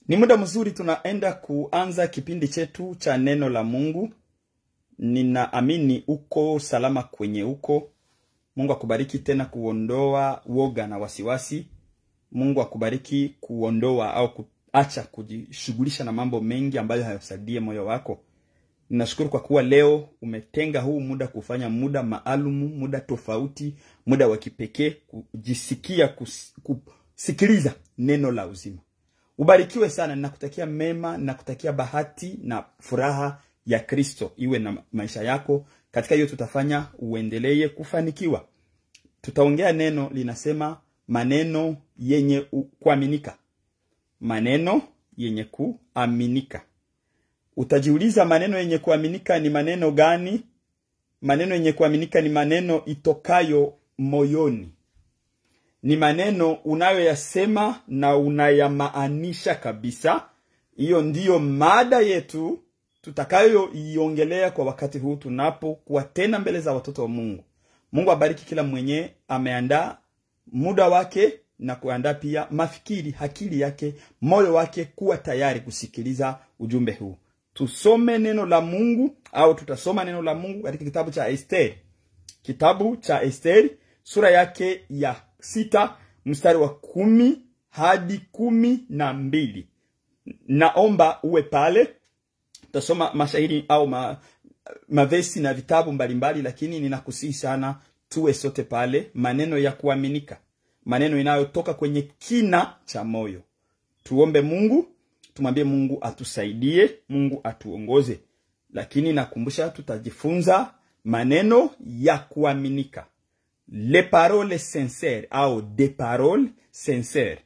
Ni muda mzuri tunaenda kuanza kipindi chetu cha neno la Mungu. Ninaamini uko salama kwenye uko. Mungu akubariki tena kuondoa woga na wasiwasi. Mungu akubariki kuondoa au kuacha kujishughulisha na mambo mengi ambayo hayasaidie moyo wako. Ninashukuru kwa kuwa leo umetenga huu muda kufanya muda maalumu, muda tofauti, muda wa kipekee kujisikia kusikiliza neno la uzima. Ubarikiwe sana, ninakutakia mema, ninakutakia bahati na furaha ya Kristo iwe na maisha yako. Katika hiyo tutafanya uendelee kufanikiwa. Tutaongea neno linasema maneno yenye kuaminika. Maneno yenye kuaminika. Utajiuliza maneno yenye kuaminika ni maneno gani? Maneno yenye kuaminika ni maneno itokayo moyoni. Ni maneno unayoyasema na unayamaanisha kabisa. Hiyo ndiyo mada yetu tutakayo iongelea kwa wakati huu tunapokuwa tena mbele za watoto wa Mungu. Mungu abariki kila mwenye ameandaa muda wake na kuandaa pia mafikiri, akili yake, moyo wake kuwa tayari kusikiliza ujumbe huu. Tusome neno la Mungu au tutasoma neno la Mungu katika kitabu cha Esther. Kitabu cha Esther sura yake ya 6 mstari wa 10 hadi 12. Naomba uwe pale. Tutasoma mashairi au mavesi na vitabu mbalimbali, lakini ninakusihi sana tuwe sote pale. Maneno ya kuaminika, maneno inayotoka kwenye kina cha moyo. Tuombe Mungu, tumwambie Mungu atusaidie, Mungu atuongoze. Lakini nakumbusha tutajifunza maneno ya kuaminika. Les paroles sincères au des paroles sincères.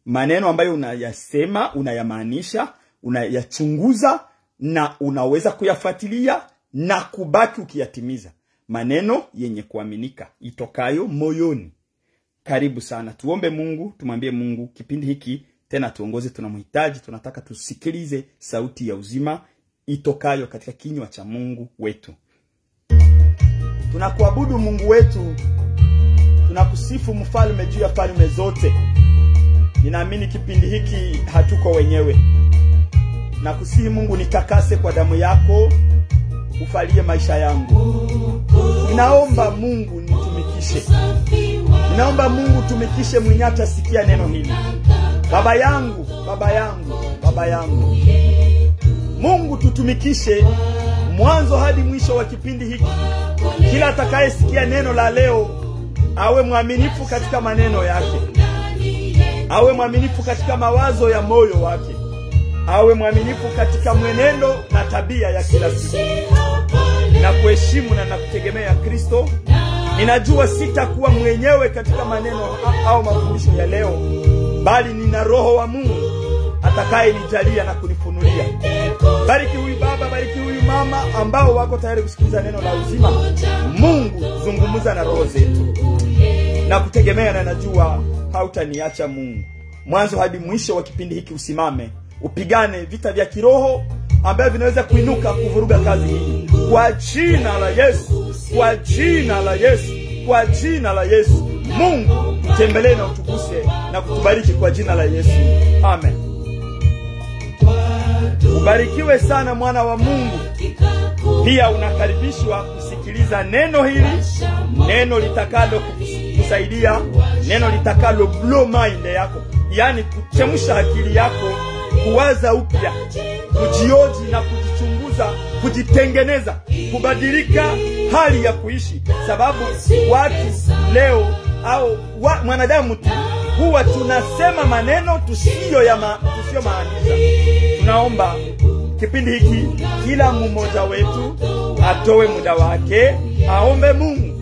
Maneno ambayo unayasema, unayamaanisha, unayachunguza na unaweza kuyafuatilia na kubaki ukiyatimiza. Maneno yenye kuaminika itokayo moyoni. Karibu sana. Tuombe Mungu, tumwambie Mungu kipindi hiki tena tuongoze, tunamhitaji, tunataka tusikilize sauti ya uzima itokayo katika kinywa cha Mungu wetu. Tunakuabudu Mungu wetu. Tunakusifu mfalme juu ya falme zote. Ninaamini kipindi hiki hatuko wenyewe. Nakusihi Mungu nitakase kwa damu yako, ufalie maisha yangu. Ninaomba Mungu nitumikishe. Ninaomba Mungu tumikishe mwenyata sikia neno hili. Baba yangu, baba yangu, baba yangu. Mungu tutumikishe mwanzo hadi mwisho wa kipindi hiki. Kila atakayesikia neno la leo awe mwaminifu katika maneno yake. Awe mwaminifu katika mawazo ya moyo wake. Awe mwaminifu katika mwenendo na tabia ya kila siku. Na kuheshimu na kutegemea Kristo. Ninajua sitakuwa mwenyewe katika maneno au mafundisho ya leo, bali nina Roho wa Mungu atakaye nijalia na kunifunulia. Bariki huyu baba, bariki huyu mama ambao wako tayari kusikiliza neno la uzima. Mungu zungumza na roho zetu. Na kutegemea na najua hautaniacha Mungu. Mwanzo hadi mwisho wa kipindi hiki usimame. Upigane vita vya kiroho ambavyo vinaweza kuinuka kuvuruga kazi hii. Kwa jina la Yesu, kwa jina la Yesu, kwa jina la Yesu. Mungu tutembelee na utuguse na kutubariki kwa jina la Yesu. Amen. Ubarikiwe sana mwana wa Mungu. Pia unakaribishwa kusikiliza neno hili. Neno litakalo kusaidia, neno litakalo blow mind yako. Yani kuchemsha akili yako, kuwaza upya, kujioji na kujichunguza, kujitengeneza, kubadilika hali ya kuishi. Sababu watu leo au mwanadamu tu huwa tunasema maneno tusiyo maanisha. Tunaomba kipindi hiki kila mmoja wetu atoe muda wake, aombe Mungu.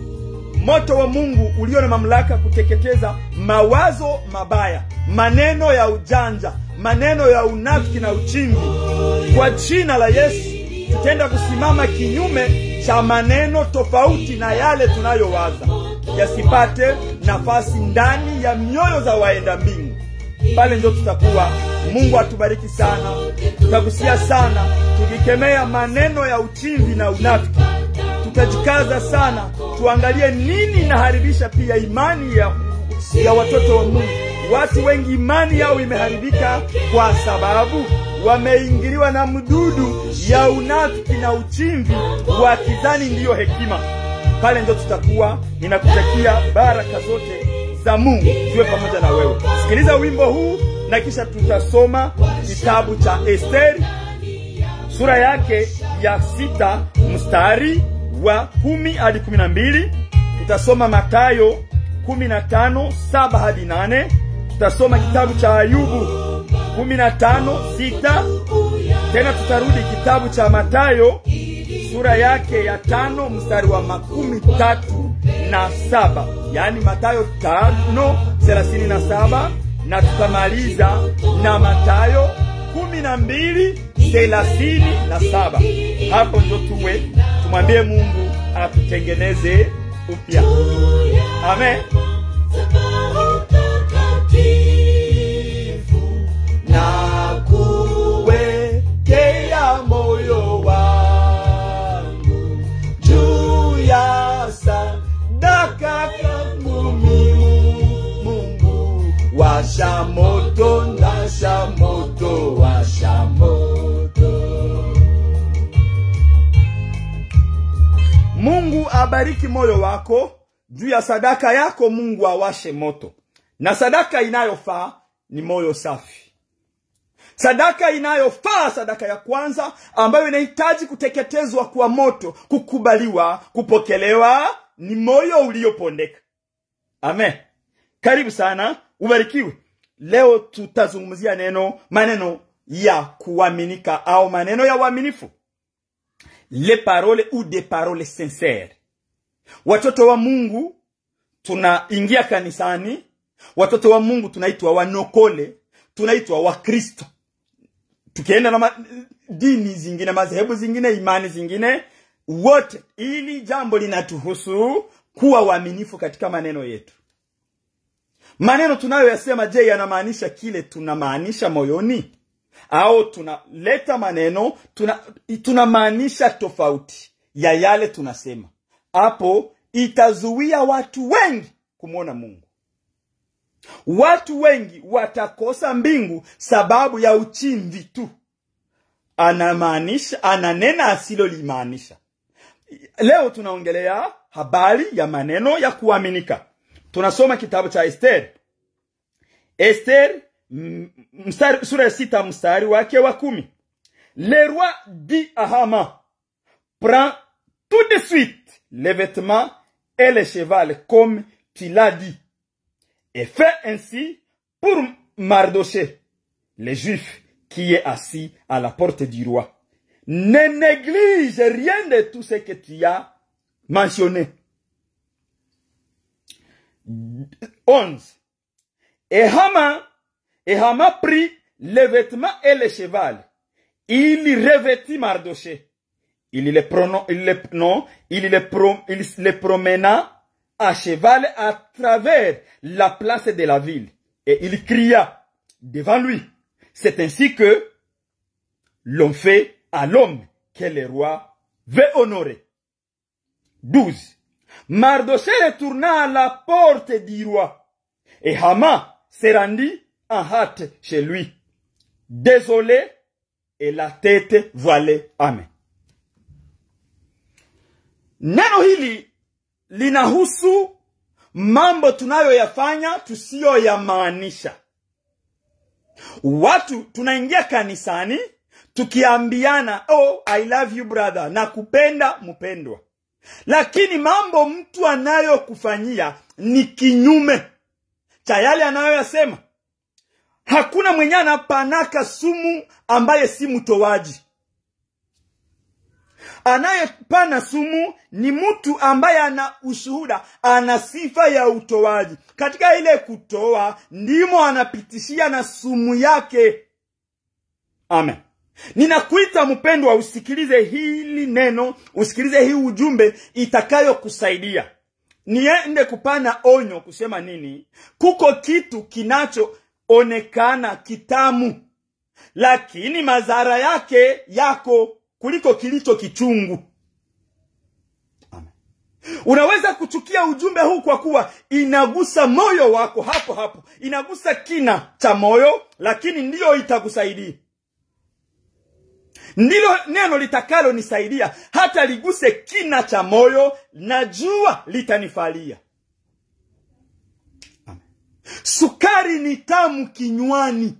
Moto wa Mungu ulio na mamlaka kuteketeza mawazo mabaya, maneno ya ujanja, maneno ya unafiki na uchimbi. Kwa jina la Yesu tutenda kusimama kinyume cha maneno tofauti na yale tunayowaza, yasipate nafasi ndani ya mioyo za waenda mbingu. Pale ndio tutakuwa. Mungu atubariki sana. Tutagusia sana, tukikemea maneno ya uchimbi na unafiki. Tutajikaza sana tuangalie nini inaharibisha pia imani ya watoto wa Mungu. Watu wengi imani yao imeharibika kwa sababu wameingiliwa na mdudu ya unafiki na uchimvi, wakidhani ndiyo hekima. Pale ndio tutakuwa. Ninakutakia baraka zote za Mungu ziwe pamoja na wewe. Sikiliza wimbo huu na kisha tutasoma kitabu cha Esteri sura yake ya 6 mstari wa 10 hadi 12. Tutasoma Mathayo 15:7 hadi 8. Tutasoma kitabu cha Ayubu 15:6. Tena tutarudi kitabu cha Mathayo sura yake ya 5 mstari wa 37. Yani Mathayo 5:37, na tutamaliza na Mathayo 12:37. Hapo ndio tumwambie Mungu atutengeneze upya. Amen. Na kuwekea moyo wangu juu ya sadaka kama Mungu, washa moto, ndasha moto, washa moto. Mungu abariki moyo wako. Juu ya sadaka yako Mungu awashe moto. Na sadaka inayofaa ni moyo safi. Sadaka inayofaa, sadaka ya kwanza ambayo inahitaji kuteketezwa kwa moto, kukubaliwa, kupokelewa, ni moyo uliopondeka. Amen. Karibu sana, ubarikiwe. Leo tutazungumzia maneno ya kuaminika au maneno ya uaminifu. Les paroles ou des paroles sincères. Watoto wa Mungu tunaingia kanisani. Watoto wa Mungu tunaitwa wanokole, tunaitwa wa Kristo. Tukienda na dini zingine, madhehebu zingine, imani zingine, wote ili jambo linatuhusu kuwa waaminifu katika maneno yetu. Maneno tunayoyasema, je, yanamaanisha kile tunamaanisha moyoni? Au tunaleta maneno tunamaanisha tofauti ya yale tunasema? Hapo itazuia watu wengi kumwona Mungu. Watu wengi watakosa mbingu sababu ya uchimvi tu. Ananena asilo limaanisha. Leo tunaongelea habari ya maneno ya kuaminika. Tunasoma kitabu cha Esteri. Esteri sura ya 6 mstari wake wa 10. Le roi dit à Haman, prends tout de suite les vêtements et les cheval comme tu l'as dit, et fais ainsi pour Mardochée, le juif qui est assis à la porte du roi. Ne néglige rien de tout ce que tu as mentionné. 11. Et Haman prit les vêtements et les cheval. Il revêtit Mardochée. Il les promena à cheval à travers la place de la ville. Et il cria devant lui. C'est ainsi que l'on fait à l'homme que le roi veut honorer. 12. Mardochée retourna à la porte du roi. Et Haman se rendit en hâte chez lui, désolé et la tête voilée. Amen. Neno hili linahusu mambo tunayoyafanya tusiyoyamaanisha. Watu tunaingia kanisani tukiambiana, oh, I love you brother, nakupenda mpendwa. Lakini mambo mtu anayokufanyia ni kinyume cha yale anayoyasema. Hakuna mwenye anapanaka sumu ambaye si mtowaji. Anayepana sumu ni mtu ambaye ana ushuhuda, ana sifa ya utowaji. Katika ile kutoa ndimo anapitishia na sumu yake. Amen. Ninakuita mpendwa, usikilize hili neno, usikilize hii ujumbe itakayo kusaidia. Niende kupana onyo kusema nini? Kuko kitu kinachoonekana kitamu, lakini madhara yake yako kuliko kilicho kichungu. Amen. Unaweza kuchukia ujumbe huu kwa kuwa inagusa moyo wako hapo hapo. Inagusa kina cha moyo, lakini ndiyo itakusaidia. Ndilo neno litakalo nisaidia, hata liguse kina cha moyo, najua litanifalia. Amen. Sukari ni tamu kinywani.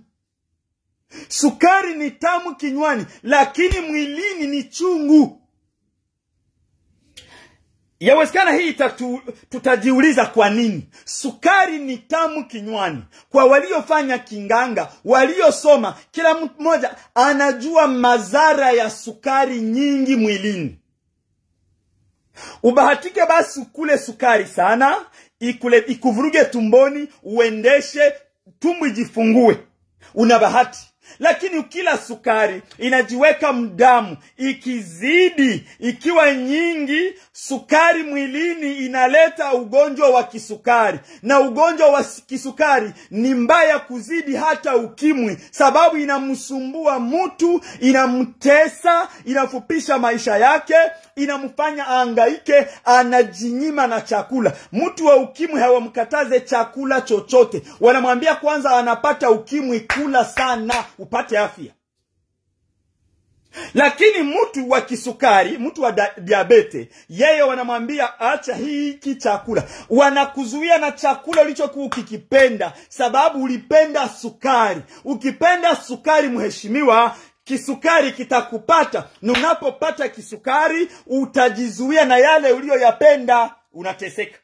Sukari ni tamu kinywani, lakini mwilini ni chungu. Yawezekana hii tutajiuliza kwa nini. Sukari ni tamu kinywani. Kwa waliofanya kinganga, waliosoma, kila mmoja anajua madhara ya sukari nyingi mwilini. Ubahatike basi ukule sukari sana, ikuvuruge tumboni, uendeshe, tumbo ijifungue. Una bahati. Lakini ukila sukari, inajiweka mdamu, ikizidi, ikiwa nyingi, sukari mwilini inaleta ugonjwa wa kisukari. Na ugonjwa wa kisukari ni mbaya kuzidi hata ukimwi, sababu inamsumbua mtu, inamtesa, inafupisha maisha yake, inamfanya aangaike, anajinyima na chakula. Mtu wa ukimwi hawamkataze chakula chochote. Wanamwambia kwanza anapata ukimwi, kula sana upate afya. Lakini mtu wa kisukari, mtu wa diabete, yeye wanamwambia acha hiki chakula. Wanakuzuia na chakula ulichokuwa ukikipenda, sababu ulipenda sukari. Ukipenda sukari, mheshimiwa, kisukari kitakupata. Na unapopata kisukari, utajizuia na yale uliyoyapenda, unateseka.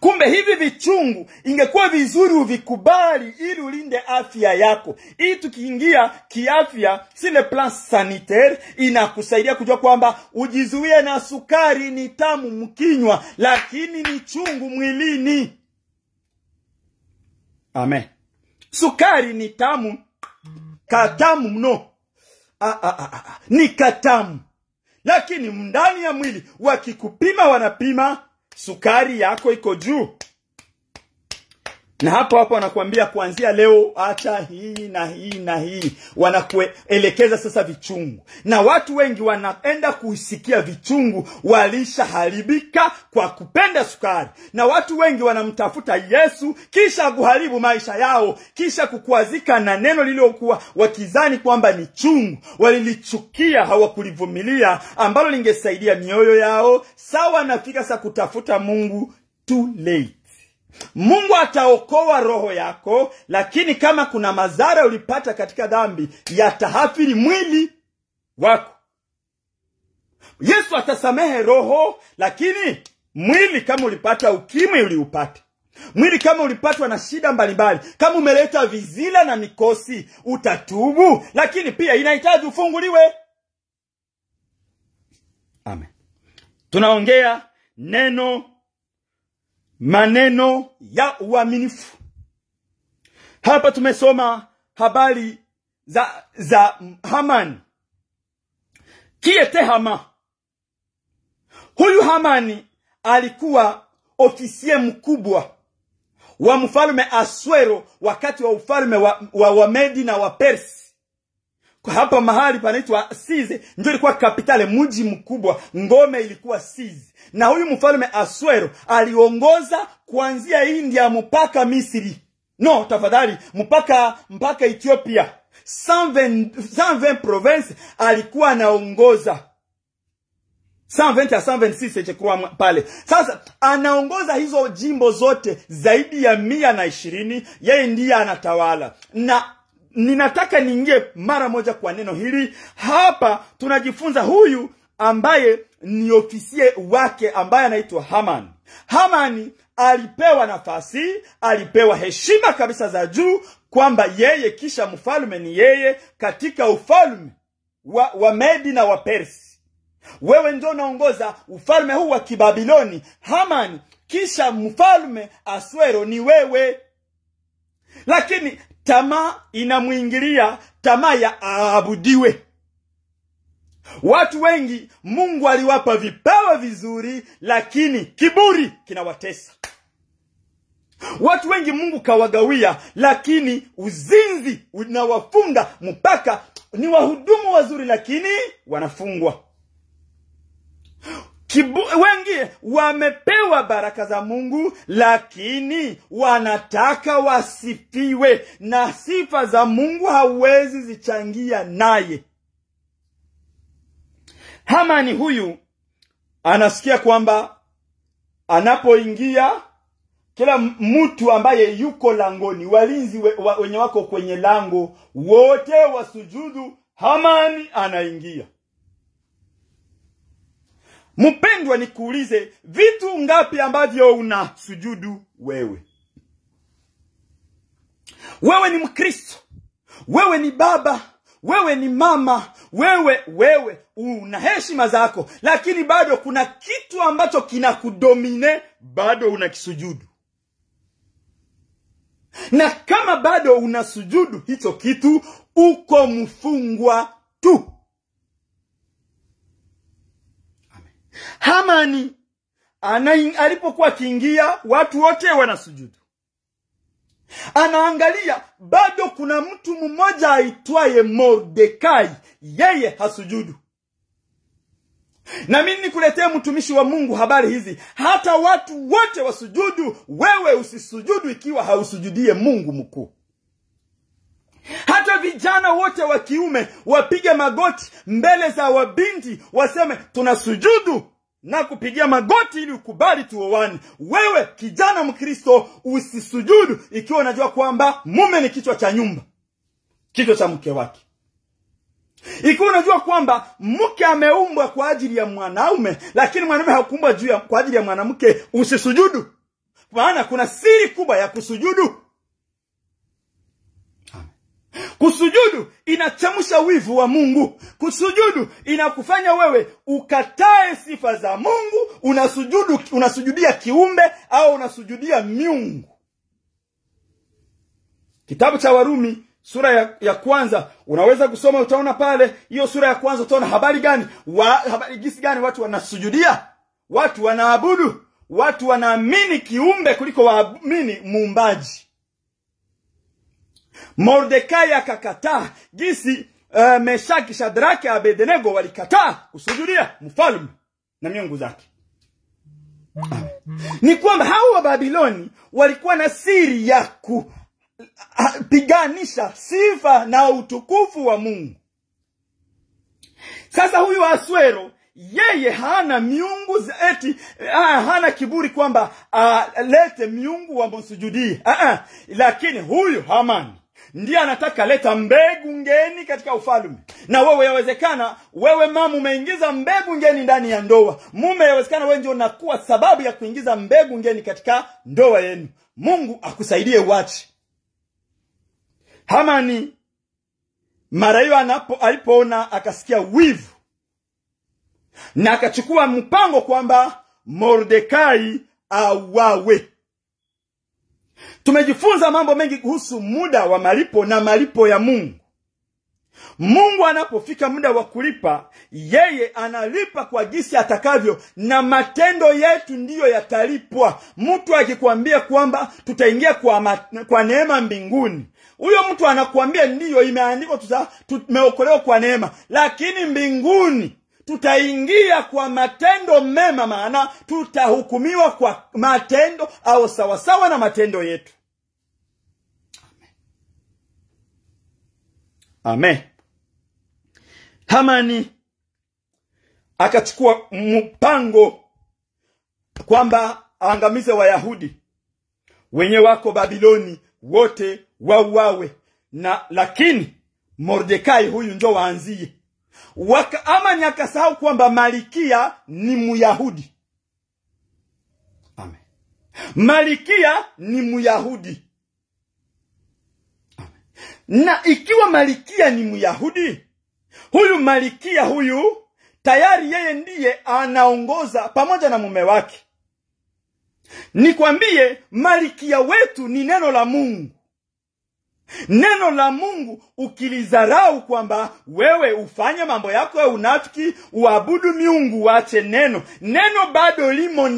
Kumbe hivi vichungu ingekuwa vizuri uvikubali ili ulinde afya yako. Hii tukiingia kiafya, si le plan sanitaire, inakusaidia kujua kwamba ujizuie na sukari. Ni tamu mkinywa, lakini ni chungu mwilini. Amen. Sukari ni tamu, katamu mno. Ni katamu. Lakini ndani ya mwili wakikupima, wanapima sukari yako iko juu. Na hapo wanakuambia kuanzia leo acha hii na hii na hii. Wanakuelekeza sasa vichungu. Na watu wengi wanaenda kuisikia vichungu, walishaharibika kwa kupenda sukari. Na watu wengi wanamtafuta Yesu, kisha kuharibu maisha yao, kisha kukwazika na neno lililokuwa wakizani kwamba ni chungu. Walilichukia, hawakulivumilia, ambalo lingesaidia mioyo yao. Sawa, nafika sasa kutafuta Mungu, too late. Mungu ataokoa roho yako, lakini kama kuna madhara ulipata katika dhambi, yataathiri mwili wako. Yesu atasamehe roho, lakini mwili, kama ulipata ukimwi, uliupata. Mwili kama ulipatwa na shida mbalimbali, kama umeleta vizila na mikosi, utatubu, lakini pia inahitaji ufunguliwe. Amen. Tunaongea maneno ya uaminifu. Hapa tumesoma habari za Hamani. Kiete Hama. Huyu Hamani alikuwa ofisie mkubwa wa mfalme Asuero wakati wa ufalme wa Wamedi na wa Persi. Kwa hapa mahali panaitwa Size, ndio ilikuwa kapitale, mji mkubwa, ngome ilikuwa Size. Na huyu mfalme Asuero aliongoza kuanzia India mpaka Misri. No, tafadhali, mpaka Ethiopia. 120 province alikuwa anaongoza. 120 a 126 chekua pale. Sasa anaongoza hizo jimbo zote zaidi ya 120. Yeye ndiye anatawala. Na ninataka niingie mara moja kwa neno hili. Hapa tunajifunza huyu ambaye ni ofisie wake, ambaye anaitwa Hamani. Hamani alipewa nafasi, alipewa heshima kabisa za juu, kwamba yeye kisha mfalme ni yeye katika ufalme wa Medi na wa Persi. Wewe ndio unaongoza ufalme huu wa Kibabiloni, Hamani, kisha mfalme Asuero ni wewe. Lakini tamaa inamuingilia, tamaa ya aabudiwe. Watu wengi Mungu aliwapa vipawa vizuri, lakini kiburi kinawatesa. Watu wengi Mungu kawagawia, lakini uzinzi unawafunga, mpaka ni wahudumu wazuri lakini wanafungwa. Wengi wamepewa baraka za Mungu, lakini wanataka wasifiwe, na sifa za Mungu hawezi zichangia naye. Hamani huyu anasikia kwamba anapoingia, kila mtu ambaye yuko langoni, walinzi wenye wako kwenye lango wote wasujudu, Hamani anaingia. Mpendwa, nikuulize, vitu ngapi ambavyo unasujudu wewe? Wewe ni Mkristo, wewe ni baba, wewe ni mama, wewe una heshima zako, lakini bado kuna kitu ambacho kinakudomine, bado unakisujudu. Na kama bado unasujudu hicho kitu, uko mfungwa tu. Amen. Hamani alipokuwa akiingia, watu wote wanasujudu. Anaangalia, bado kuna mtu mmoja aitwaye Mordekai, yeye hasujudu. Na mimi nikuletea mtumishi wa Mungu habari hizi, hata watu wote wasujudu, wewe usisujudu ikiwa hausujudie Mungu mkuu. Hata vijana wote wa kiume wapige magoti mbele za wabinti, waseme tunasujudu na kupigia magoti ili ukubali tuoane. Wewe kijana Mkristo usisujudu ikiwa unajua kwamba mume ni kichwa cha nyumba, kichwa cha mke wake. Ikiwa unajua kwamba mke ameumbwa kwa ajili ya mwanaume, lakini mwanaume hakuumbwa kwa ajili ya mwanamke, usisujudu. Maana kuna siri kubwa ya kusujudu. Kusujudu inachemsha wivu wa Mungu. Kusujudu inakufanya wewe ukatae sifa za Mungu. Unasujudia kiumbe au unasujudia miungu. Kitabu cha Warumi sura ya kwanza unaweza kusoma, utaona pale hiyo sura ya kwanza, utaona habari gisi gani watu wanasujudia, watu wanaabudu, watu wanaamini kiumbe kuliko waamini muumbaji. Mordekai akakataa, gisi Meshaki, Shadraka, Abednego walikataa kusujudia mfalme na miungu zake. Ni kwamba hao wa Babiloni walikuwa na siri ya kupiganisha sifa na utukufu wa Mungu. Sasa huyu Asuero, yeye hana miungu eti, hana kiburi kwamba lete miungu wa msujudie. Lakini huyu Hamani ndiye anataka leta mbegu ngeni katika ufalme. Na wewe yawezekana, wewe mama umeingiza mbegu ngeni ndani ya ndoa. Mume yawezekana wewe ndio unakuwa sababu ya kuingiza mbegu ngeni katika ndoa yenu. Mungu akusaidie uache. Hamani mara hiyo alipoona, akasikia wivu, na akachukua mpango kwamba Mordekai auawe. Tumejifunza mambo mengi kuhusu muda wa malipo na malipo ya Mungu. Mungu anapofika muda wa kulipa, yeye analipa kwa jinsi atakavyo, na matendo yetu ndiyo yatalipwa. Mtu akikwambia kwamba tutaingia kwa neema mbinguni, huyo mtu anakuambia ndiyo, imeandikwa tumeokolewa kwa neema, lakini mbinguni tutaingia kwa matendo mema, maana tutahukumiwa kwa matendo au sawasawa na matendo yetu. Amen. Hamani akachukua mpango kwamba aangamize Wayahudi wenye wako Babiloni wote wauawe, lakini Mordekai huyu ndio waanzie. Hamani akasahau kwamba Malikia ni Myahudi. Amen. Malikia ni Myahudi. Amen. Na ikiwa Malikia ni Myahudi, huyu Malikia huyu tayari yeye ndiye anaongoza pamoja na mume wake. Nikwambie, Malikia wetu ni neno la Mungu. Neno la Mungu ukilizarau kwamba wewe ufanye mambo yako ya unafiki, uabudu miungu, wache neno bado limo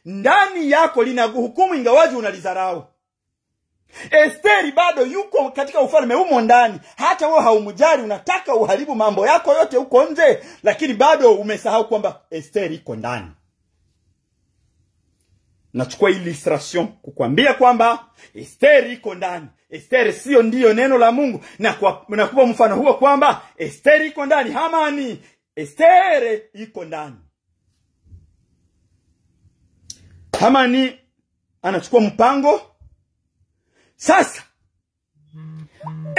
ndani yako, linakuhukumu ingawaji unalizarau. Esteri bado yuko katika ufalme humo ndani. Hata wewe haumjali, unataka uharibu mambo yako yote huko nje, lakini bado umesahau kwamba Esteri iko ndani. Nachukua illustration kukwambia kwamba Esteri iko ndani. Esteri sio ndiyo neno la Mungu, na nakupa mfano huo kwamba Esteri iko ndani. Hamani, Esteri iko ndani. Hamani anachukua mpango. Sasa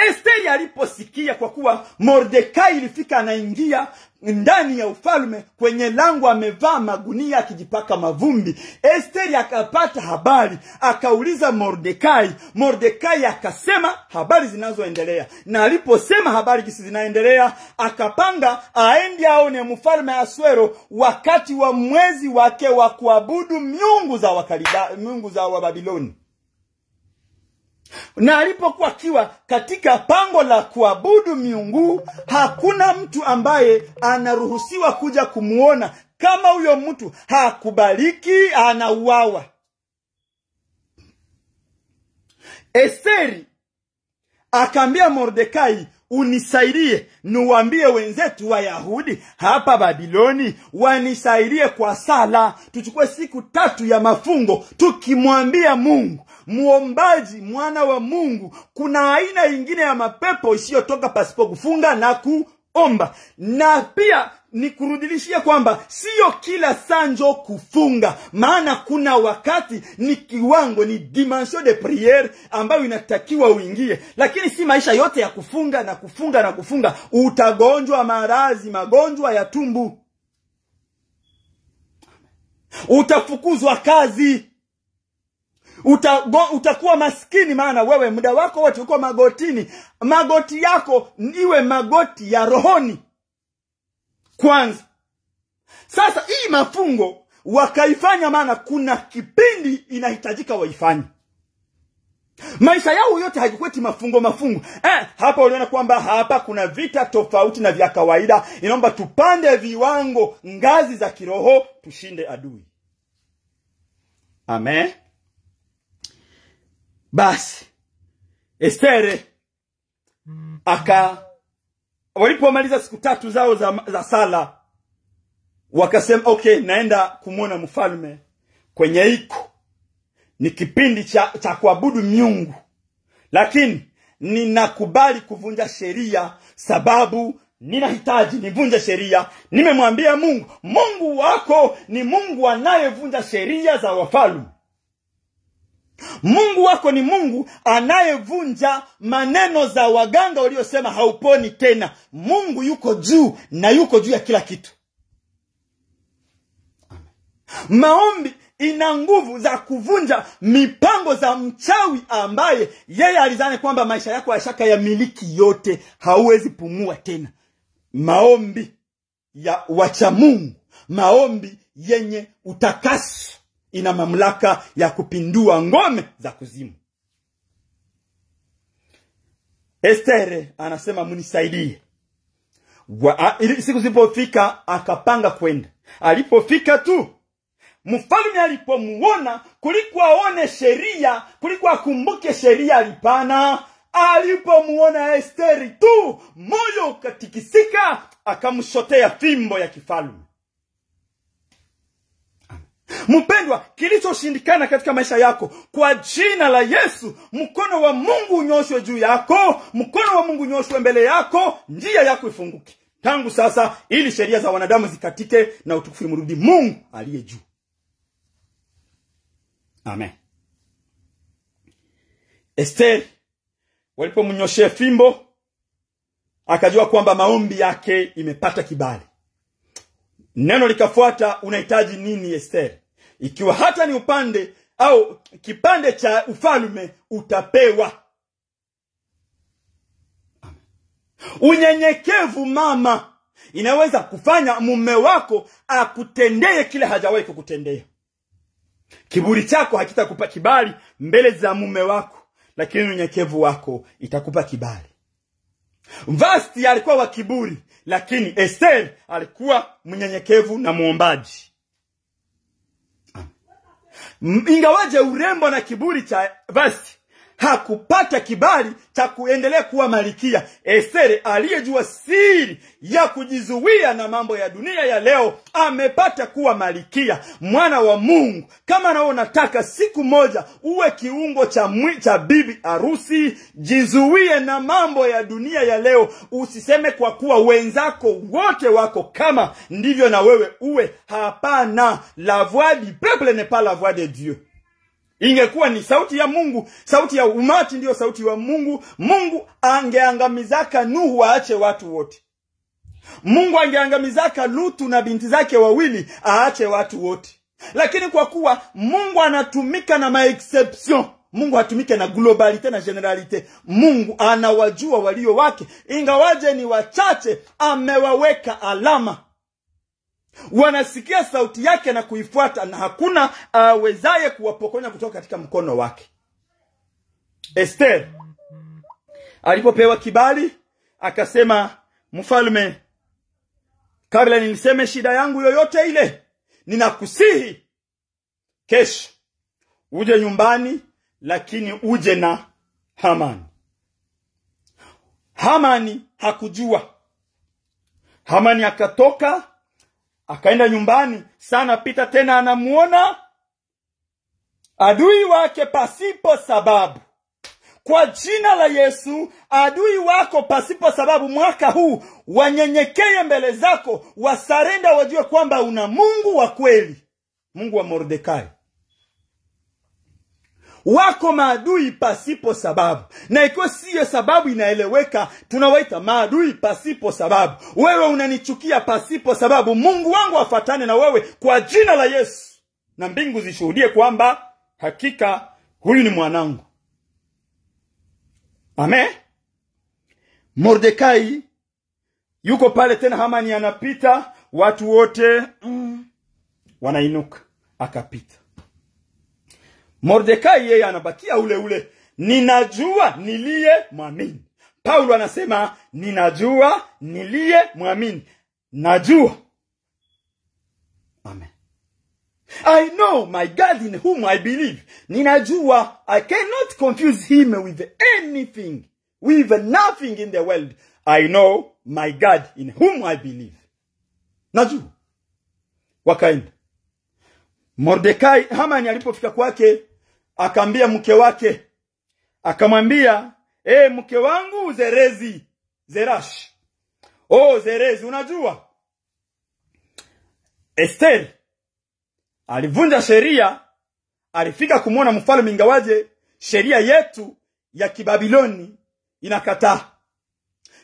Esteri aliposikia, kwa kuwa Mordekai ilifika anaingia ndani ya ufalme kwenye lango amevaa magunia akijipaka mavumbi, Esteri akapata habari, akauliza Mordekai. Mordekai akasema habari zinazoendelea, na aliposema habari jinsi zinaendelea, akapanga aende aone mfalme Ahasuero wakati wa mwezi wake wa kuabudu miungu za Wababiloni. Na alipokuwa akiwa katika pango la kuabudu miungu, hakuna mtu ambaye anaruhusiwa kuja kumuona. Kama huyo mtu hakubaliki, anauawa. Esteri akaambia Mordekai, unisaidie niwaambie wenzetu Wayahudi hapa Babiloni wanisaidie kwa sala. Tuchukue siku 3 ya mafungo tukimwambia Mungu. Muombaji, mwana wa Mungu, kuna aina nyingine ya mapepo isiyotoka pasipo kufunga na kuomba. Na pia nikurudilishia kwamba sio kila sanjo kufunga, maana kuna wakati ni kiwango, ni dimension de prière ambayo inatakiwa uingie, lakini si maisha yote ya kufunga na kufunga na kufunga. Utagonjwa magonjwa ya tumbu, utafukuzwa kazi, utakuwa maskini, maana wewe muda wako wote uko magotini. Magoti yako niwe magoti ya rohoni kwanza. Sasa hii mafungo wakaifanya, maana kuna kipindi inahitajika waifanye. Maisha yao yote haikukweti mafungo. Hapa uliona kwamba hapa kuna vita tofauti na vya kawaida. Inaomba tupande viwango, ngazi za kiroho, tushinde adui. Amen. Basi Esteri walipomaliza siku 3 zao za sala, wakasema okay, naenda kumwona mfalme kwenye iko. Ni kipindi cha kuabudu miungu, lakini ninakubali kuvunja sheria, sababu ninahitaji nivunje sheria. Nimemwambia Mungu, Mungu wako ni Mungu anayevunja sheria za wafalme. Mungu wako ni Mungu anayevunja maneno za waganga waliosema hauponi tena. Mungu yuko juu, na yuko juu ya kila kitu. Maombi ina nguvu za kuvunja mipango za mchawi ambaye yeye alizani kwamba maisha yako yashaka ya miliki yote, hauwezi pumua tena. Maombi ya wacha Mungu, maombi yenye utakaso, ina mamlaka ya kupindua ngome za kuzimu. Esteri anasema munisaidie. Siku zilipofika akapanga kwenda. Alipofika tu, mfalme alipomuona, kulikuwa aone sheria, kulikuwa akumbuke sheria alipana. Alipomuona Esteri tu, moyo ukatikisika, akamshotea fimbo ya kifalme. Mpendwa, kilichoshindikana katika maisha yako, kwa jina la Yesu, mkono wa Mungu unyoshwe juu yako, mkono wa Mungu unyoshwe mbele yako, njia yako ifunguke tangu sasa, ili sheria za wanadamu zikatike na utukufu mrudi Mungu aliye juu. Amen. Esteri walipomnyoshea fimbo, akajua kwamba maombi yake imepata kibali. Neno likafuata, unahitaji nini Esteri? Ikiwa hata ni upande au kipande cha ufalme utapewa. Unyenyekevu mama inaweza kufanya mume wako akutendee kile hajawahi kukutendea. Kiburi chako hakitakupa kibali mbele za mume wako, lakini unyenyekevu wako itakupa kibali. Vasti alikuwa wa kiburi, lakini Esteri alikuwa mnyenyekevu na muombaji. Ingawaje urembo na kiburi cha Vasti hakupata kibali cha kuendelea kuwa malkia. Esteri aliyejua siri ya kujizuia na mambo ya dunia ya leo amepata kuwa malkia. Mwana wa Mungu, kama na unataka siku moja uwe kiungo cha bibi harusi, jizuie na mambo ya dunia ya leo. Usiseme kwa kuwa wenzako wote wako kama ndivyo na wewe uwe. Hapana, la voix du peuple n'est pas la voix de Dieu. Ingekuwa ni sauti ya Mungu, sauti ya umati ndio sauti wa Mungu, Mungu angeangamizaka Nuhu aache watu wote. Mungu angeangamizaka Lutu na binti zake wawili aache watu wote. Lakini kwa kuwa Mungu anatumika na ma-exception, Mungu hatumike na globalite na generalite. Mungu anawajua walio wake, ingawaje ni wachache, amewaweka alama. Wanasikia sauti yake na kuifuata, na hakuna awezaye kuwapokonya kutoka katika mkono wake. Esther alipopewa kibali akasema, mfalme, kabla niliseme shida yangu yoyote ile, ninakusihi kesho uje nyumbani, lakini uje na Hamani. Hamani hakujua. Hamani akatoka akaenda nyumbani. Sana pita tena anamuona adui wake pasipo sababu. Kwa jina la Yesu, adui wako pasipo sababu mwaka huu wanyenyekee mbele zako, wasarenda, wajue kwamba una Mungu wa kweli, Mungu wa Mordekai. Wako maadui pasipo sababu, na ikiwa siyo sababu inaeleweka, tunawaita maadui pasipo sababu. Wewe unanichukia pasipo sababu, Mungu wangu afatane na wewe kwa jina la Yesu, na mbingu zishuhudie kwamba hakika huyu ni mwanangu. Amen. Mordekai yuko pale tena, Hamani anapita, watu wote wanainuka, akapita. Mordekai yeye anabakia ule ule, ninajua niliye mwamini. Paulo anasema, ninajua niliye mwamini. Najua. Amen. I know my God in whom I believe. Ninajua, I cannot confuse him with anything, with nothing in the world. I know my God in whom I believe. Najua. Wakaenda. Mordekai, Hamani alipofika kwake, akaambia mke wake, akamwambia, mke wangu Zerashi. Zerezi, unajua Esther alivunja sheria, alifika kumuona mfalme, ingawaje sheria yetu ya Kibabiloni inakataa.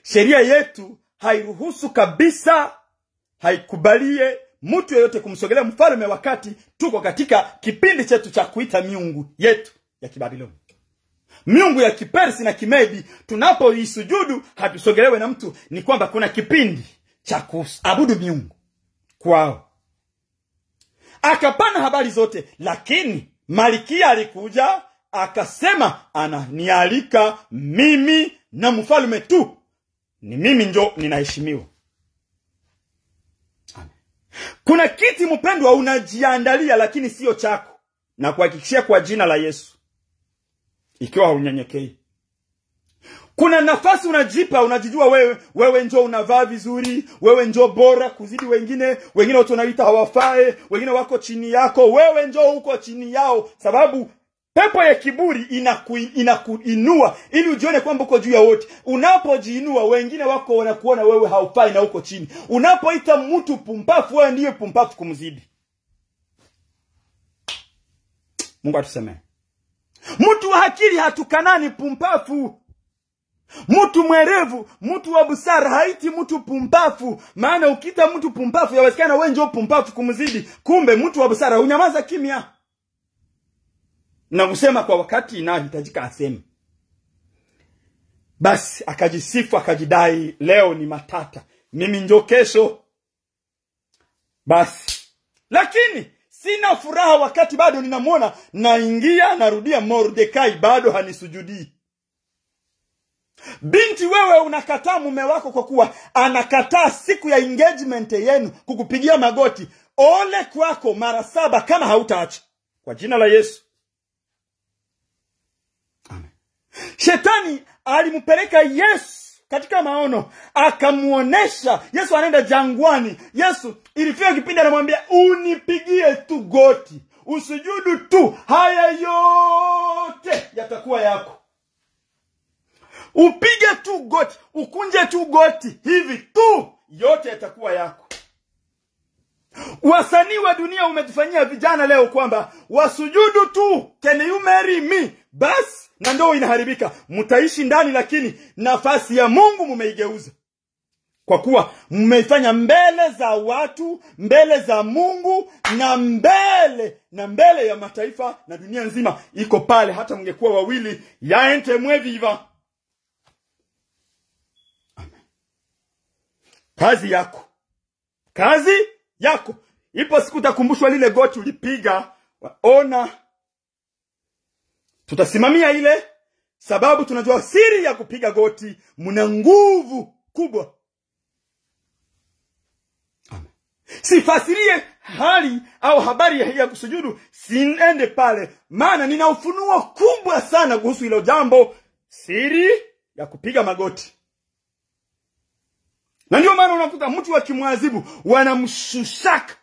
Sheria yetu hairuhusu kabisa, haikubalie mtu yeyote kumsogelea mfalme wakati tuko katika kipindi chetu cha kuita miungu yetu ya Kibabiloni. Miungu ya Kipersi na Kimedi, tunapoisujudu hatusogelewe na mtu. Ni kwamba kuna kipindi cha kuabudu miungu kwao. Akapana habari zote, lakini Malkia alikuja akasema, ananialika mimi na mfalme tu. Ni mimi ndio ninaheshimiwa. Kuna kiti mpendwa unajiandalia, lakini sio chako. Na kuhakikishia kwa jina la Yesu, ikiwa haunyenyekei, kuna nafasi unajipa, unajijua wewe njoo unavaa vizuri, wewe njoo bora kuzidi wengine watu wanaita hawafae, wengine wako chini yako, wewe njoo uko chini yao, sababu pepo ya kiburi inakuinua ili ujione kwamba uko juu ya wote. Unapojiinua, wengine wako wanakuona wewe haufai na uko chini. Unapoita mtu pumbafu, wewe ndiye pumbafu kumzidi. Mungu atusemee. Mtu wa akili hatukanani pumbafu. Mtu mwerevu, mtu wa busara haiti mtu pumbafu. Maana ukita mtu pumbafu, yawezekana wewe ndio pumbafu kumzidi. Kumbe mtu wa busara unyamaza kimya, na kusema kwa wakati inahitajika aseme. Basi akajisifu, akajidai, leo ni matata, mimi ndio kesho. Basi lakini sina furaha wakati bado ninamuona naingia narudia Mordekai bado hanisujudii. Binti, wewe unakataa mume wako kwa kuwa anakataa siku ya engagement yenu kukupigia magoti. Ole kwako mara 7 kama hautaacha. Kwa jina la Yesu. Amen. Shetani alimpeleka Yesu katika maono, akamuonesha Yesu anaenda jangwani. Yesu ilifika kipindi anamwambia, unipigie tu goti, usujudu tu, haya yote yatakuwa yako. Upige tu goti, ukunje tu goti, hivi tu, yote yatakuwa yako. Wasanii wa dunia umetufanyia vijana leo kwamba wasujudu tu, can you marry me? Basi na ndoa inaharibika. Mtaishi ndani, lakini nafasi ya Mungu mumeigeuza. Kwa kuwa mmeifanya mbele za watu, mbele za Mungu, na mbele ya mataifa na dunia nzima iko pale. Hata mngekuwa wawili, yaente mweviva. Kazi yako. Ipo siku utakumbushwa lile goti ulipiga. Ona, tutasimamia ile, sababu tunajua siri ya kupiga goti. Muna nguvu kubwa. Amen. Sifasirie hali au habari ya kusujudu, siende pale, maana nina ufunuo kubwa sana kuhusu hilo jambo, siri ya kupiga magoti. Na ndio maana unakuta mtu akimwadhibu wanamshushaka.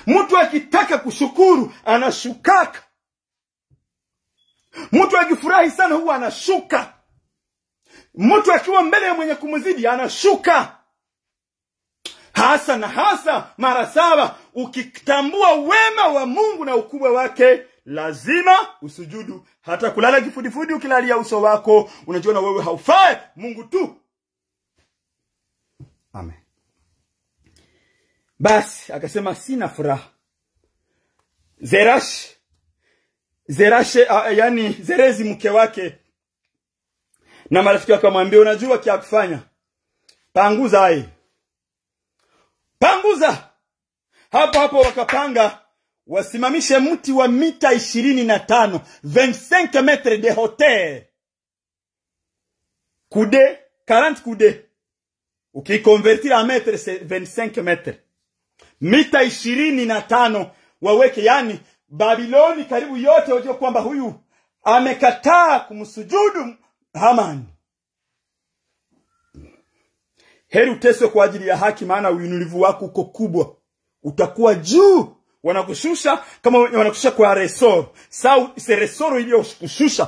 Mtu akitaka kushukuru anashukaka. Mtu akifurahi sana huwa anashuka. Mtu akiwa mbele ya mwenye kumzidi anashuka. Hasa na hasa mara 7 ukitambua wema wa Mungu na ukubwa wake, lazima usujudu. Hata kulala kifudifudi ukilalia uso wako, unajiona wewe haufai, Mungu tu. Amen. Basi akasema sina furaha. Yani Zerezi mke wake na marafiki wake wamwambia, unajua kia kufanya? Panguza. Hapo wakapanga wasimamishe mti wa mita 25, 25 metres de hauteur. 40 coude. Ukikonvertir en metre c'est 25 metres. Mita 25 waweke, yani Babiloni karibu yote wajua kwamba huyu amekataa kumsujudu Hamani. Heri uteswe kwa ajili ya haki, maana uinulivu wako uko kubwa. Utakuwa juu. Wanakushusha kama wanakushusha kwa resoro. Sao ise resoro iliyo kushusha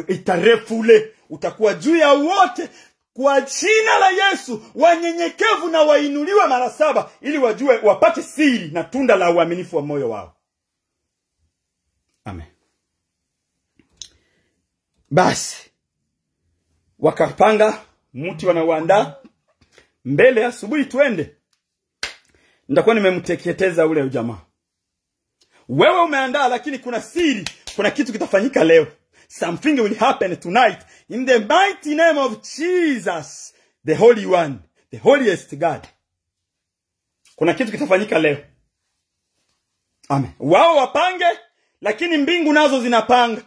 itarefule. Utakuwa juu ya wote. Kwa jina la Yesu, wanyenyekevu na wainuliwe mara 7, ili wajue wapate siri na tunda la uaminifu wa moyo wao. Amen. Basi wakapanga mti wanauandaa mbele, asubuhi twende. Nitakuwa nimemteketeza ule jamaa. Wewe umeandaa, lakini kuna siri, kuna kitu kitafanyika leo. Something will happen tonight in the mighty name of Jesus, the Holy One, the holiest God. Kuna kitu kitafanyika leo. Amen. Wao wapange, lakini mbingu nazo zinapanga.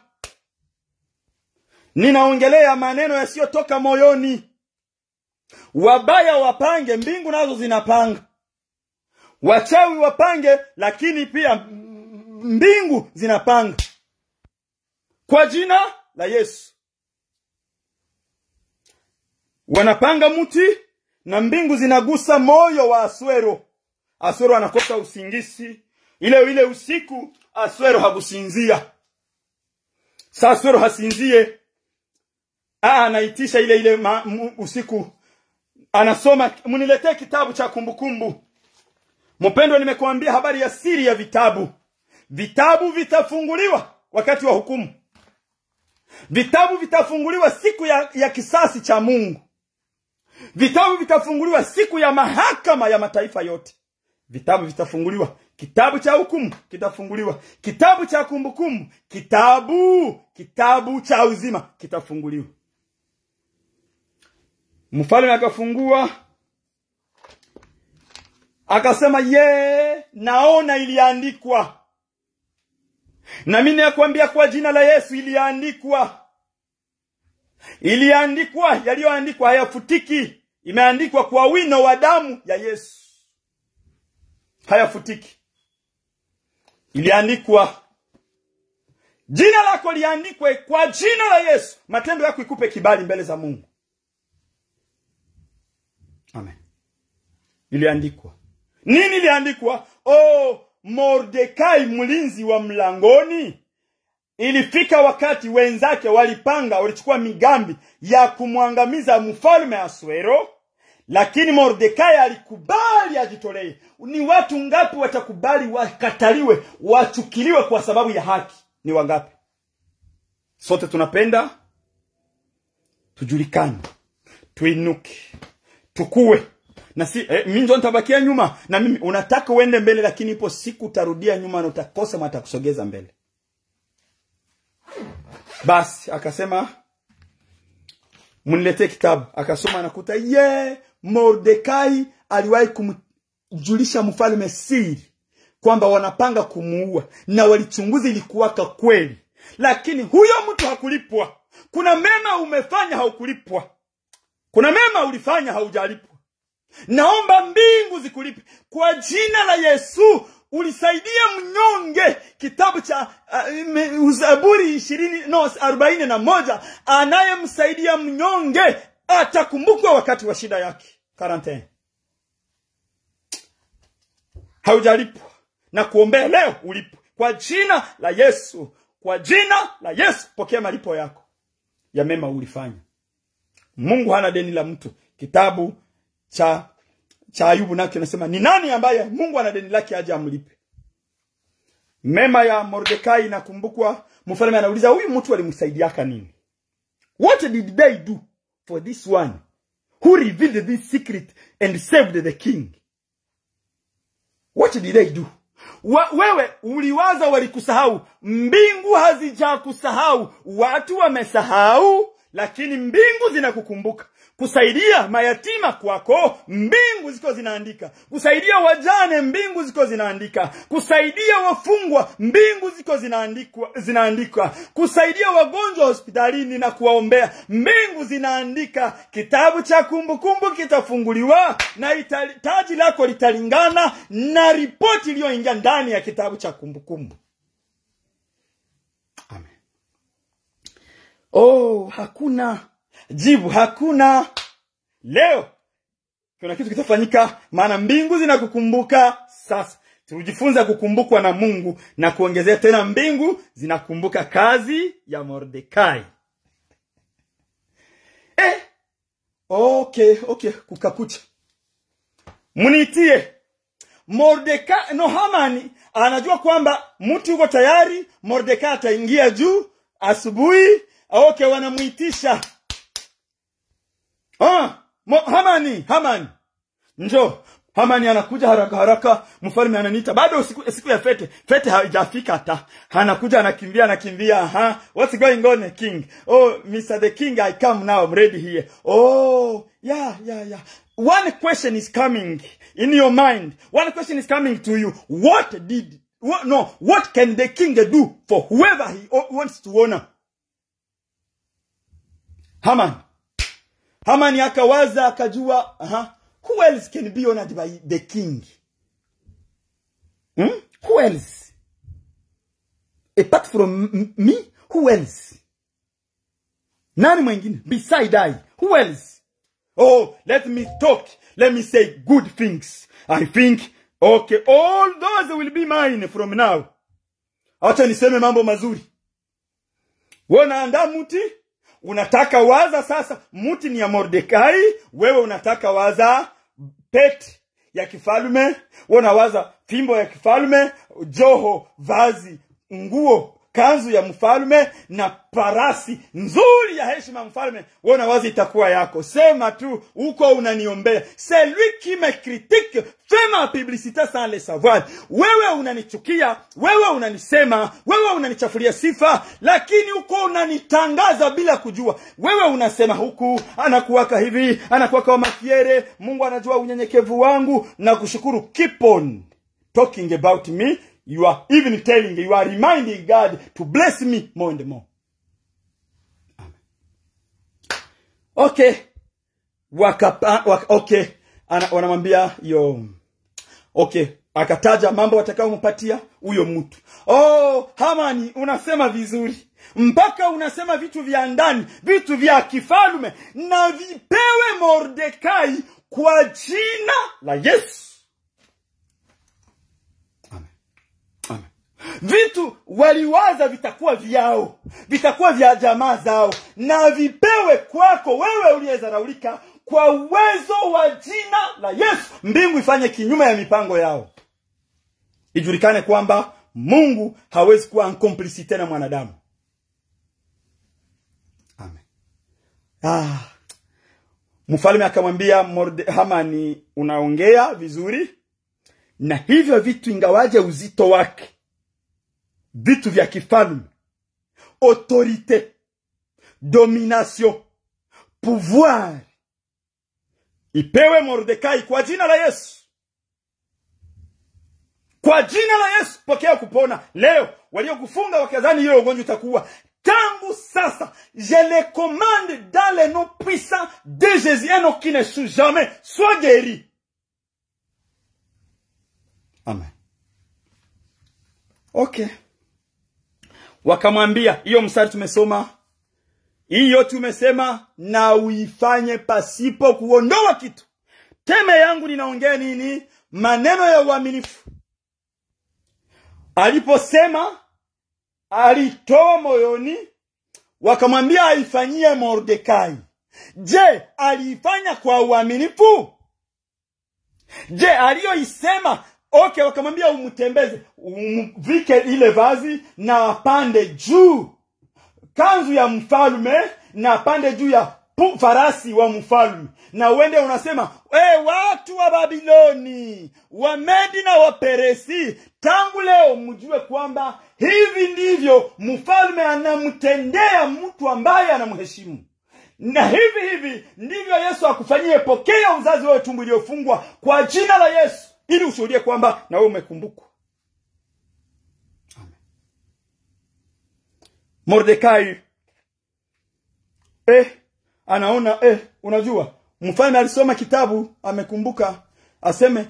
Ninaongelea maneno yasiyotoka moyoni. Wabaya wapange, mbingu nazo zinapanga. Wachawi wapange, lakini pia mbingu zinapanga. Kwa jina la Yesu. Wanapanga mti na mbingu zinagusa moyo wa Asuero. Asuero anakosa usingizi. Ile usiku Asuero hakusinzia. Sasa Asuero hasinzie. Anaitisha ile usiku. Anasoma, muniletee kitabu cha kumbukumbu. Mpendwa, nimekuambia habari ya siri ya vitabu. Vitabu vitafunguliwa wakati wa hukumu. Vitabu vitafunguliwa siku ya kisasi cha Mungu. Vitabu vitafunguliwa siku ya mahakama ya mataifa yote. Vitabu vitafunguliwa. Kitabu cha hukumu kitafunguliwa. Kitabu cha kumbukumbu, kitabu cha uzima kitafunguliwa. Mfalme akafungua, akasema, naona iliandikwa. Na mimi nakwambia kwa jina la Yesu iliandikwa. Yaliyoandikwa hayafutiki. Imeandikwa kwa wino wa damu ya Yesu. Hayafutiki. Iliandikwa. Jina lako liandikwe kwa jina la Yesu. Matendo yako ikupe kibali mbele za Mungu. Amen. Iliandikwa. Nini iliandikwa? Mordekai mlinzi wa mlangoni. Ilifika wakati wenzake walipanga, walichukua migambi ya kumwangamiza mfalme Asuero, lakini Mordekai alikubali ajitolee. Ni watu ngapi watakubali wakataliwe, wachukiliwe kwa sababu ya haki? Ni wangapi? Sote tunapenda tujulikane, tuinuke, tukue. Na si mimi ndio nitabakia nyuma, na mimi unataka uende mbele, lakini ipo siku utarudia nyuma na utakosa mata kusogeza mbele. Basi akasema mniletee kitabu. Akasoma nakuta Mordekai aliwahi kumjulisha mfalme siri kwamba wanapanga kumuua, na walichunguzi ilikuwaka kweli, lakini huyo mtu hakulipwa. Kuna mema umefanya haukulipwa, kuna mema ulifanya haujalipwa. Naomba mbingu zikulipe kwa jina la Yesu. Ulisaidia mnyonge. Kitabu cha Zaburi 41, anayemsaidia mnyonge atakumbukwa wakati wa shida yake. 40. Haujalipwa, na kuombea leo ulipwe kwa jina la Yesu. Kwa jina la Yesu pokea malipo yako ya mema ulifanya. Mungu hana deni la mtu. Kitabu cha Ayubu nake kinasema ni nani ambaye Mungu ana deni lake aje amlipe. Mema ya Mordekai inakumbukwa. Mfalme anauliza huyu mtu alimsaidiaka nini? What did they do for this one who revealed this secret and saved the king? What did they do? Wewe uliwaza walikusahau. Mbingu hazijakusahau. Watu wamesahau, lakini mbingu zinakukumbuka. Kusaidia mayatima kwako, mbingu ziko zinaandika. Kusaidia wajane, mbingu ziko zinaandika. Kusaidia wafungwa, mbingu ziko zinaandika. Kusaidia wagonjwa hospitalini na kuwaombea, mbingu zinaandika. Kitabu cha kumbukumbu kitafunguliwa, na taji lako litalingana na ripoti iliyoingia ndani ya kitabu cha kumbukumbu. Amen. Hakuna jibu, hakuna. Leo kuna kitu kitafanyika, maana mbingu zinakukumbuka. Sasa tujifunza kukumbukwa na Mungu, na kuongezea tena mbingu zinakumbuka kazi ya Mordekai. Okay, kukakucha. Munitie Mordekai. Hamani anajua kwamba mtu yuko tayari, Mordekai ataingia juu asubuhi. Wanamuitisha. Hamani. Njoo. Hamani anakuja haraka. Mfalme ananiita. Bado siku ya fete haijafika hata. Anakuja anakimbia. What's going on, king? Mr. the king, I come now. I'm ready here. Yeah. One question is coming in your mind. One question is coming to you. What can the king do for whoever he wants to honor? Hamani akawaza, akajua, who else can be honored by the king? Who else? Apart from me, who else? Nani mwingine beside I? Who else? Let me talk. Let me say good things. I think, all those will be mine from now. Acha niseme mambo mazuri. Wanaandaa muti. Unataka waza sasa muti ni ya Mordekai, wewe unataka waza pete ya kifalume, unawaza fimbo ya kifalume, joho, vazi, nguo, kanzu ya mfalme na parasi nzuri ya heshima mfalme. Unawaza itakuwa yako. Sema tu uko unaniombea. C'est lui qui me critique, fais ma publicité sans le savoir. Wewe unanichukia, wewe unanisema, wewe unanichafulia sifa, lakini uko unanitangaza bila kujua. Wewe unasema huku anakuwaka hivi, anakuwaka wa mafiere. Mungu anajua unyenyekevu wangu na kushukuru. Keep on talking about me. You are even telling, you are reminding God to bless me more and more. Amen. Wanamwambia akataja mambo watakayompatia huyo mtu. Oh, Hamani, unasema vizuri. Mpaka unasema vitu vya ndani, vitu vya kifalme, na vipewe Mordekai kwa jina la Yesu. Amen. Amen. Vitu waliwaza vitakuwa vyao, vitakuwa vya jamaa zao, na vipewe kwako wewe uliyezaraulika kwa uwezo wa jina la Yesu. Mbingu ifanye kinyume ya mipango yao. Ijulikane kwamba Mungu hawezi kuwa complicite na mwanadamu. Amen. Mfalme akamwambia Hamani, unaongea vizuri, na hivyo vitu ingawaje uzito wake, vitu vya kifalme, autorite, domination, pouvoir, ipewe Mordekai kwa jina la Yesu. Kwa jina la Yesu pokea kupona. Leo waliokufunga wakadhani hiyo ugonjwa utakuwa, tangu sasa je les commande dans le nom puissant de Jésus, et non qui ne soit jamais soit guéri. Amen. Okay. Wakamwambia, hiyo mstari tumesoma, hiyo tumesema, na uifanye pasipo kuondoa kitu. Teme yangu ninaongea nini? Maneno ya uaminifu. Aliposema, alitoa moyoni, wakamwambia aifanyie Mordekai. Je, aliifanya kwa uaminifu? Je, aliyoisema, okay, wakamwambia umtembeze, umvike ile vazi na apande juu kanzu ya mfalme, na apande juu ya farasi wa mfalme, na uende unasema, watu wa Babiloni, wa Medi na wa Peresi, tangu leo mjue kwamba hivi ndivyo mfalme anamtendea mtu ambaye anamheshimu. Na hivi ndivyo Yesu akufanyie. Pokea uzazi wewe tumbo iliyofungwa kwa jina la Yesu, ili ushuhudie kwamba na wewe umekumbukwa. Amen. Mordekai anaona, unajua mfalme alisoma kitabu, amekumbuka, aseme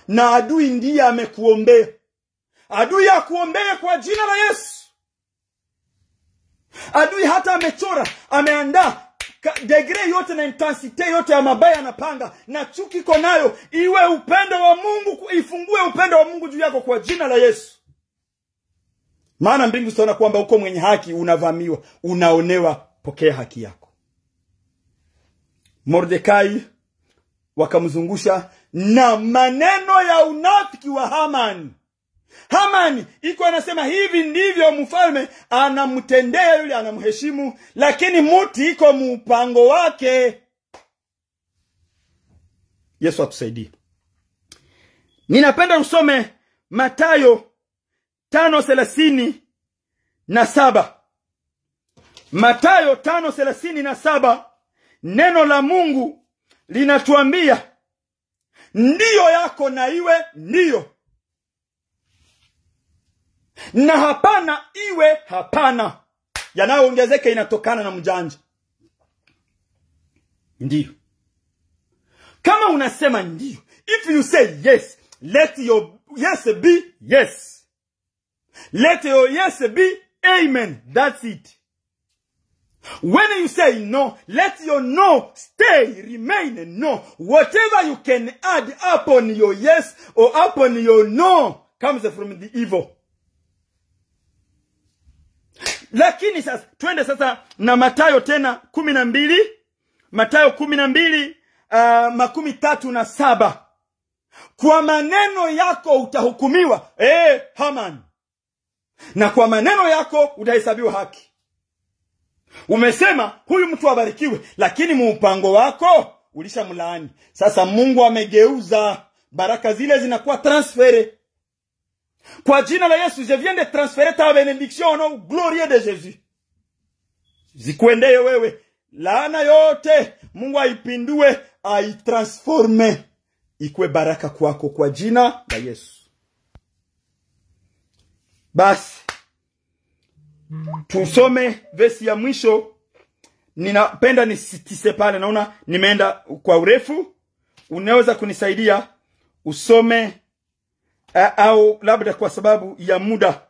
na adui ndiye amekuombea. Adui akuombea kwa jina la Yesu. Adui hata amechora, ameandaa degree yote na intensity yote ya mabaya anapanga, na chuki iko nayo, iwe upendo wa Mungu, ifungue upendo wa Mungu juu yako kwa jina la Yesu. Maana mbingu zitaona kwamba uko mwenye haki unavamiwa, unaonewa. Pokea haki yako. Mordekai wakamzungusha na maneno ya unafiki wa Hamani. Hamani iko anasema hivi ndivyo mfalme anamtendea yule anamheshimu, lakini muti iko mpango wake. Yesu atusaidie. Ninapenda usome Mathayo 5:37. Mathayo 5:37, neno la Mungu linatuambia ndiyo yako na iwe ndiyo, na hapana iwe hapana. Yanayoongezeka inatokana na mjanja. Ndiyo. Kama unasema ndiyo, if you say yes, let your yes be yes. Let your yes be amen. That's it. When you say no, let your no stay, remain no. Whatever you can add upon your yes or upon your no comes from the evil. Lakini sasa twende sasa na Mathayo tena 12. Mathayo 12:37. Kwa maneno yako utahukumiwa, Haman, na kwa maneno yako utahesabiwa haki. Umesema huyu mtu abarikiwe, lakini mpango wako ulishamlaani. Sasa Mungu amegeuza, baraka zile zinakuwa transfere. Kwa jina la Yesu, je viens de transférer ta bénédiction au nom glorieux de Jésus. Zikuendee wewe. Laana yote Mungu aipindue, aitransforme, ikuwe baraka kwako kwa jina la Yesu. Basi tusome vesi ya mwisho. Ninapenda nisitise pale, naona nimeenda kwa urefu. Unaweza kunisaidia usome au labda kwa sababu ya muda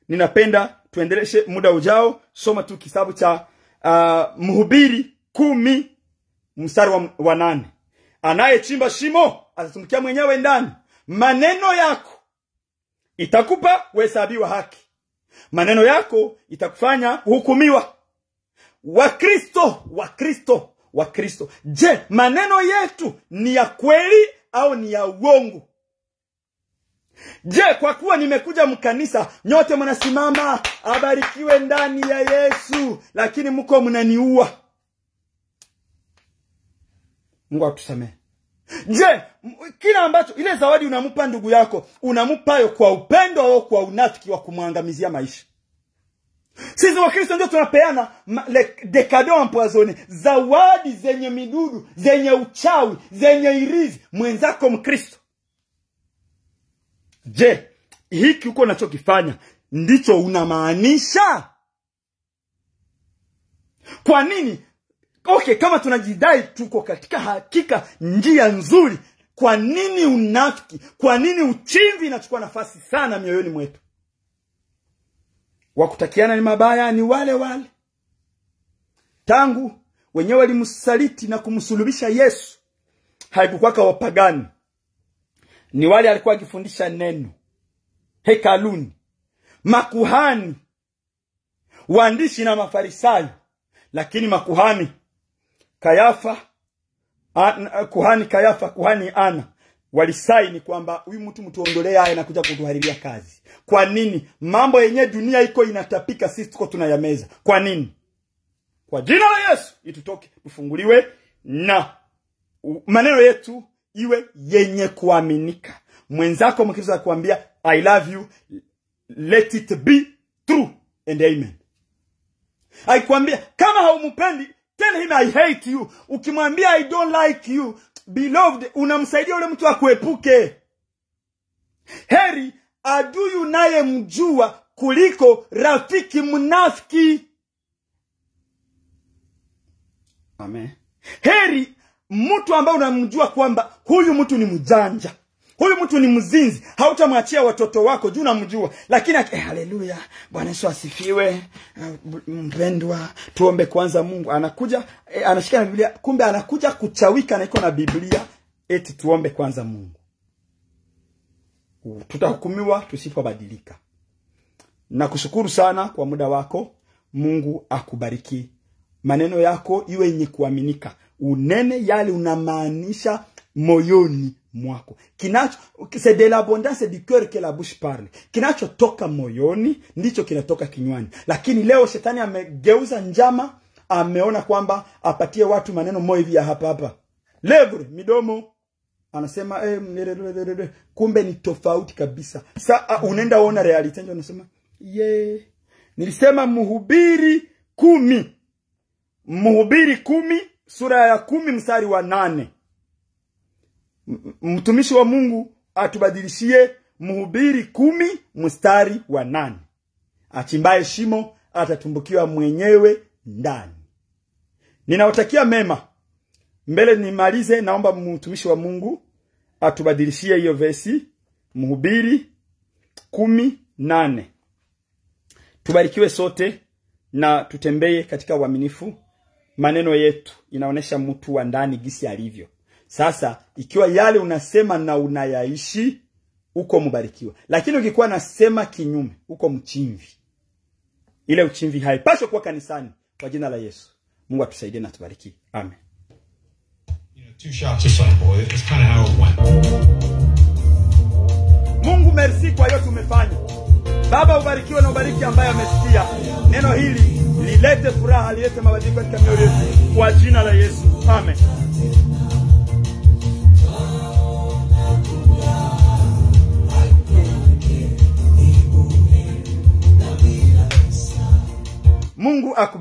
ninapenda tuendeleshe muda ujao. Soma tu kitabu cha Mhubiri 10 mstari wa 8. Anayechimba shimo atatumbukia mwenyewe ndani. Maneno yako itakupa kuhesabiwa haki. Maneno yako itakufanya hukumiwa. Wakristo. Je, maneno yetu ni ya kweli au ni ya uongo? Je, kwa kuwa nimekuja mkanisa nyote mnasimama abarikiwe ndani ya Yesu, lakini mko mnaniua? Mungu atusamehe. Je, kila ambacho ile zawadi unamupa ndugu yako, unamupa kwa upendo au kwa unafiki wa kumwangamizia maisha? Sisi Wakristo ndio tunapeana des cadeaux empoisonnés, zawadi zenye midudu, zenye uchawi, zenye irizi mwenzako Mkristo. Je, hiki uko unachokifanya ndicho unamaanisha? Kwa nini? Okay, kama tunajidai tuko katika hakika njia nzuri, kwa nini unafiki? Kwa nini uchimvi inachukua nafasi sana mioyoni mwetu? Wakutakiana ni mabaya ni wale wale. Tangu wenyewe walimsaliti na kumsulubisha Yesu, haikuwa kwa wapagani. Ni wale alikuwa akifundisha neno hekaluni, makuhani, waandishi na mafarisayo. Lakini makuhani kuhani Ana walisaini kwamba huyu mtu mtuondolee haya na kuja kutuharibia kazi. Kwa nini? Mambo yenye dunia iko inatapika, sisi tuko tunayameza. Kwa nini? Kwa jina la Yesu itutoke, tufunguliwe na maneno yetu iwe yenye kuaminika. Mwenzako Mkristo akwambia I love you, let it be true and amen. Aikwambia kama haumupendi, tell him I hate you. Ukimwambia I don't like you, beloved, unamsaidia ule mtu akuepuke. Heri adui unayemjua kuliko rafiki mnafiki. Amen. Heri mtu ambaye unamjua kwamba huyu mtu ni mjanja, huyu mtu ni mzinzi, hautamwachia watoto wako juu unamjua. Lakini haleluya, Bwana Yesu asifiwe, mpendwa, tuombe kwanza Mungu. Anakuja anashika Biblia, kumbe anakuja kuchawika na iko na Biblia eti tuombe kwanza Mungu. Tutahukumiwa tusipobadilika. Nakushukuru sana kwa muda wako. Mungu akubariki. Maneno yako iwe yenye kuaminika. Unene yale unamaanisha moyoni mwako. C'est de l'abondance du cœur que la bouche parle. Kinachotoka moyoni ndicho kinatoka kinywani. Lakini leo shetani amegeuza njama, ameona kwamba apatie watu maneno moyo hivi ya hapa. Lèvres, midomo, anasema kumbe ni tofauti kabisa. Sasa unaenda ona reality ndio unasema nilisema Mhubiri 10. Mhubiri 10 sura ya 10 mstari wa 8. Mtumishi wa Mungu atubadilishie Mhubiri 10 mstari wa 8. Achimbaye shimo atatumbukiwa mwenyewe ndani. Ninawatakia mema. Mbele nimalize, naomba mtumishi wa Mungu atubadilishie hiyo vesi Mhubiri 10:8. Tubarikiwe sote na tutembee katika uaminifu. Maneno yetu inaonesha mtu wa ndani gisi alivyo. Sasa ikiwa yale unasema na unayaishi, uko mbarikiwa. Lakini ukikuwa nasema kinyume, uko mchimvi. Ile uchimvi haipaswi kuwa kanisani. Kwa jina la Yesu, Mungu atusaidie na tubariki. Amen. Two shots aside, boy. That's kind of how it went. Mungu merci kwa yote umefanya. Baba ubarikiwe na ubariki ambaye amesikia neno hili, lilete furaha, lilete mabadiliko katika mioyo yetu kwa jina la Yesu. Amen. Mungu akubariki.